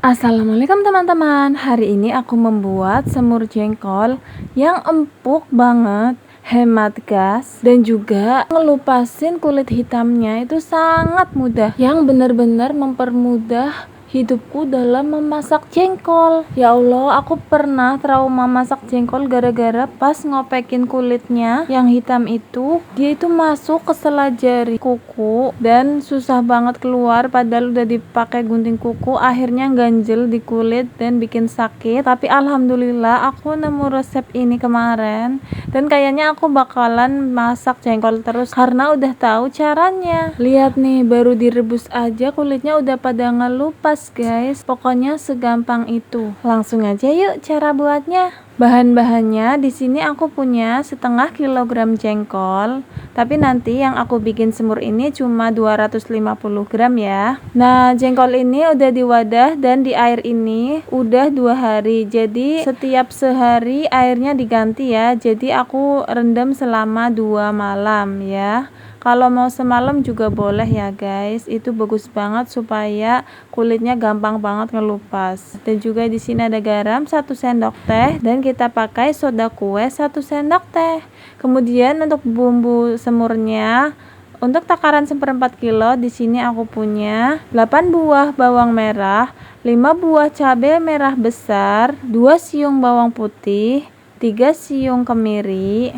Assalamualaikum teman-teman. Hari ini aku membuat semur jengkol yang empuk banget, hemat gas, dan juga ngelupasin kulit hitamnya itu sangat mudah, yang benar-benar mempermudah hidupku dalam memasak jengkol. Ya Allah, aku pernah trauma masak jengkol gara-gara pas ngopekin kulitnya yang hitam itu, dia itu masuk ke sela jari kuku dan susah banget keluar, padahal udah dipakai gunting kuku, akhirnya ganjel di kulit dan bikin sakit. Tapi alhamdulillah aku nemu resep ini kemarin dan kayaknya aku bakalan masak jengkol terus karena udah tahu caranya. Lihat nih, baru direbus aja kulitnya udah pada ngelupas guys. Pokoknya segampang itu. Langsung aja yuk cara buatnya. Bahan-bahannya di sini aku punya setengah kilogram jengkol, tapi nanti yang aku bikin semur ini cuma 250 gram ya. Nah, jengkol ini udah di wadah dan di air ini udah 2 hari. Jadi setiap sehari airnya diganti ya. Jadi aku rendam selama 2 malam ya. Kalau mau semalam juga boleh ya guys. Itu bagus banget supaya kulitnya gampang banget ngelupas. Dan juga di sini ada garam 1 sendok teh dan kita pakai soda kue 1 sendok teh. Kemudian untuk bumbu semurnya, untuk takaran 1/4 kilo di sini aku punya 8 buah bawang merah, 5 buah cabai merah besar, 2 siung bawang putih, 3 siung kemiri.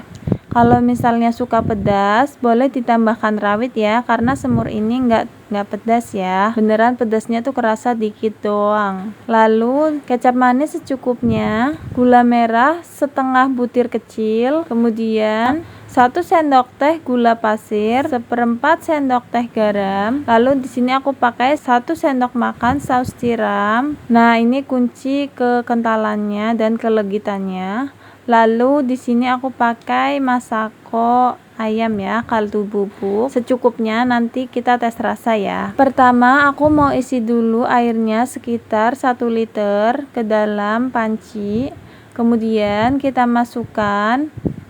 Kalau misalnya suka pedas, boleh ditambahkan rawit ya, karena semur ini nggak pedas ya. Beneran pedasnya tuh kerasa dikit doang. Lalu kecap manis secukupnya, gula merah setengah butir kecil, kemudian 1 sendok teh gula pasir, 1/4 sendok teh garam. Lalu di sini aku pakai 1 sendok makan saus tiram. Nah, ini kunci kekentalannya dan kelegitannya. Lalu di sini aku pakai masako ayam ya, kaldu bubuk secukupnya, nanti kita tes rasa ya. Pertama aku mau isi dulu airnya sekitar 1 liter ke dalam panci. Kemudian kita masukkan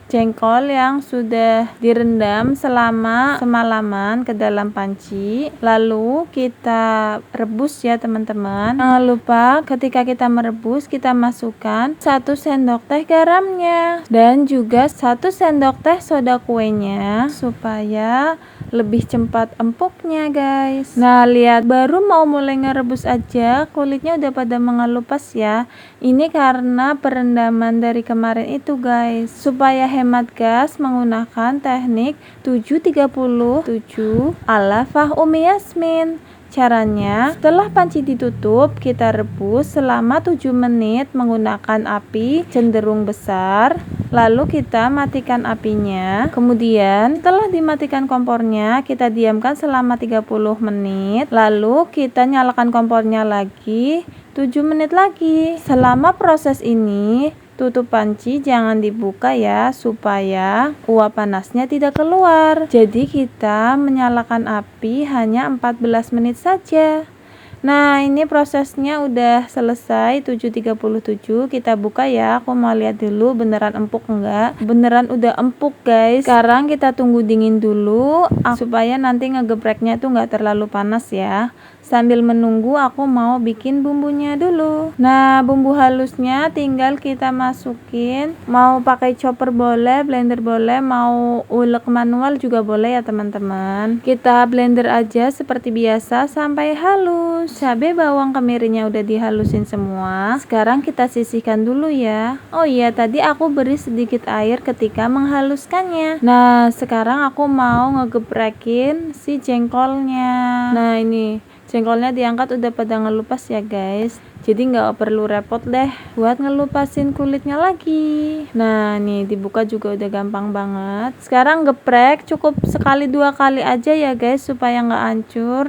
jengkol yang sudah direndam selama semalaman ke dalam panci. Lalu kita rebus ya teman-teman. Jangan lupa ketika kita merebus kita masukkan 1 sendok teh garamnya dan juga 1 sendok teh soda kuenya supaya lebih cepat empuknya guys. Nah, lihat baru mau mulai ngerebus aja kulitnya udah pada mengelupas ya. Ini karena perendaman dari kemarin itu guys. Supaya hemat gas menggunakan teknik 7-30-7 ala Fah Umi Yasmin. Caranya, setelah panci ditutup, kita rebus selama 7 menit menggunakan api cenderung besar. Lalu kita matikan apinya. Kemudian setelah dimatikan kompornya, kita diamkan selama 30 menit. Lalu kita nyalakan kompornya lagi 7 menit lagi. Selama proses ini, tutup panci jangan dibuka ya, supaya uap panasnya tidak keluar. Jadi kita menyalakan api hanya 14 menit saja. Nah, ini prosesnya udah selesai 7.37. Kita buka ya, aku mau lihat dulu beneran empuk enggak. Beneran udah empuk guys. Sekarang kita tunggu dingin dulu supaya nanti ngegebreknya tuh nggak terlalu panas ya. Sambil menunggu aku mau bikin bumbunya dulu. Nah, bumbu halusnya tinggal kita masukin. Mau pakai chopper boleh, blender boleh, mau ulek manual juga boleh ya teman-teman. Kita blender aja seperti biasa sampai halus. Cabai bawang kemirinya udah dihalusin semua. Sekarang kita sisihkan dulu ya. Oh iya, tadi aku beri sedikit air ketika menghaluskannya. Nah, sekarang aku mau ngegebrekin si jengkolnya. Nah, ini jengkolnya diangkat udah pada ngelupas ya guys. Jadi nggak perlu repot deh buat ngelupasin kulitnya lagi. Nah, nih dibuka juga udah gampang banget. Sekarang geprek cukup sekali 2 kali aja ya guys supaya nggak hancur.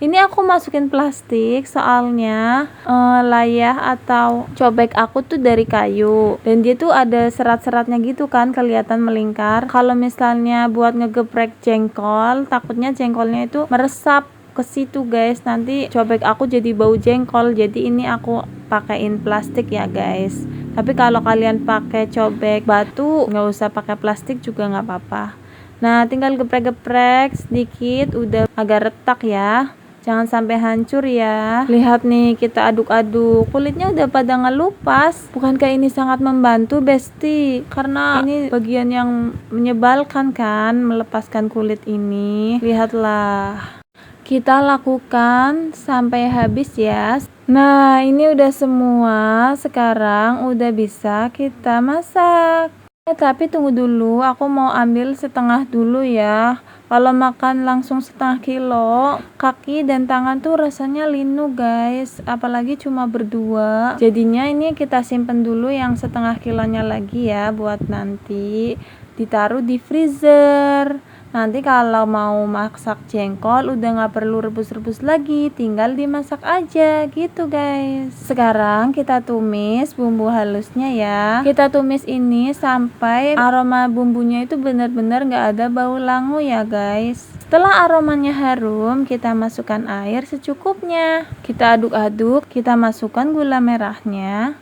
Ini aku masukin plastik soalnya layah atau cobek aku tuh dari kayu dan dia tuh ada serat-seratnya gitu kan, kelihatan melingkar. Kalau misalnya buat ngegeprek jengkol, takutnya jengkolnya itu meresap ke situ guys, nanti cobek aku jadi bau jengkol. Jadi ini aku pakein plastik ya guys. Tapi kalau kalian pakai cobek batu nggak usah pakai plastik juga nggak apa-apa. Nah, tinggal geprek-geprek sedikit udah agak retak ya. Jangan sampai hancur ya. Lihat nih, kita aduk-aduk, kulitnya udah pada ngelupas. Bukankah ini sangat membantu, Besti? Karena ini bagian yang menyebalkan kan, melepaskan kulit ini. Lihatlah. Kita lakukan sampai habis ya. Nah, ini udah semua. Sekarang udah bisa kita masak. Tapi tunggu dulu, aku mau ambil setengah dulu ya. Kalau makan langsung setengah kilo, kaki dan tangan tuh rasanya linu guys, apalagi cuma berdua. Jadinya ini kita simpen dulu yang setengah kilonya lagi ya, buat nanti ditaruh di freezer. Nanti kalau mau masak jengkol udah nggak perlu rebus-rebus lagi, tinggal dimasak aja gitu guys. Sekarang kita tumis bumbu halusnya ya. Kita tumis ini sampai aroma bumbunya itu benar-benar nggak ada bau langu ya guys. Setelah aromanya harum, kita masukkan air secukupnya. Kita aduk-aduk, kita masukkan gula merahnya.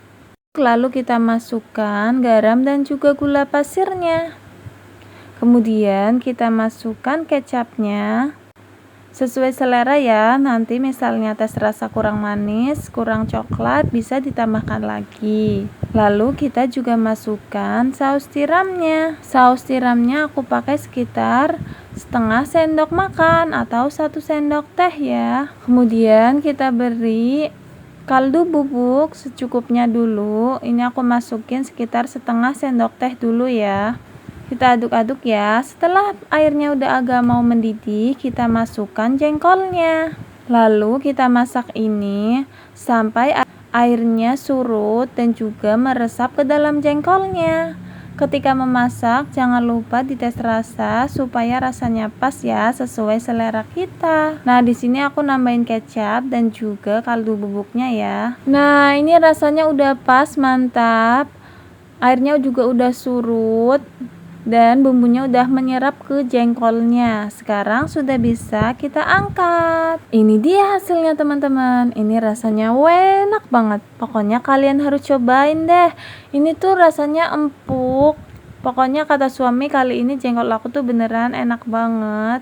Lalu kita masukkan garam dan juga gula pasirnya. Kemudian kita masukkan kecapnya sesuai selera ya. Nanti misalnya tes rasa kurang manis, kurang coklat, bisa ditambahkan lagi. Lalu kita juga masukkan saus tiramnya. Saus tiramnya aku pakai sekitar setengah sendok makan atau 1 sendok teh ya. Kemudian kita beri kaldu bubuk secukupnya dulu. Ini aku masukin sekitar setengah sendok teh dulu ya. Kita aduk-aduk ya. Setelah airnya udah agak mau mendidih, kita masukkan jengkolnya. Lalu kita masak ini sampai airnya surut dan juga meresap ke dalam jengkolnya. Ketika memasak, jangan lupa dites rasa supaya rasanya pas ya, sesuai selera kita. Nah, di sini aku nambahin kecap dan juga kaldu bubuknya ya. Nah, ini rasanya udah pas, mantap. Airnya juga udah surut dan bumbunya udah menyerap ke jengkolnya. Sekarang sudah bisa kita angkat. Ini dia hasilnya teman-teman. Ini rasanya enak banget. Pokoknya kalian harus cobain deh. Ini tuh rasanya empuk. Pokoknya kata suami kali ini jengkol aku tuh beneran enak banget.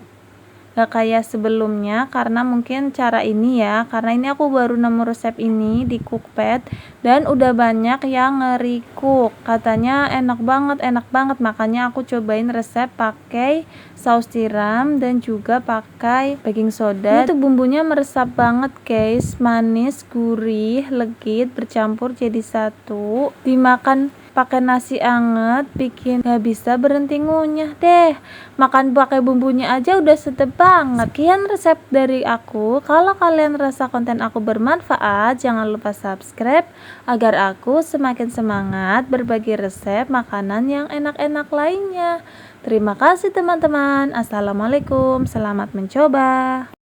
Gak kayak sebelumnya karena mungkin cara ini ya, karena ini aku baru nemu resep ini di Cookpad dan udah banyak yang nge-recook, katanya enak banget, makanya aku cobain resep pakai saus tiram dan juga pakai baking soda. Itu bumbunya meresap banget guys, manis, gurih, legit bercampur jadi satu, dimakan pakai nasi anget bikin gak bisa berhenti ngunyah deh. Makan pakai bumbunya aja udah sedep banget. Sekian resep dari aku. Kalau kalian rasa konten aku bermanfaat, jangan lupa subscribe agar aku semakin semangat berbagi resep makanan yang enak-enak lainnya. Terima kasih teman-teman. Assalamualaikum, selamat mencoba.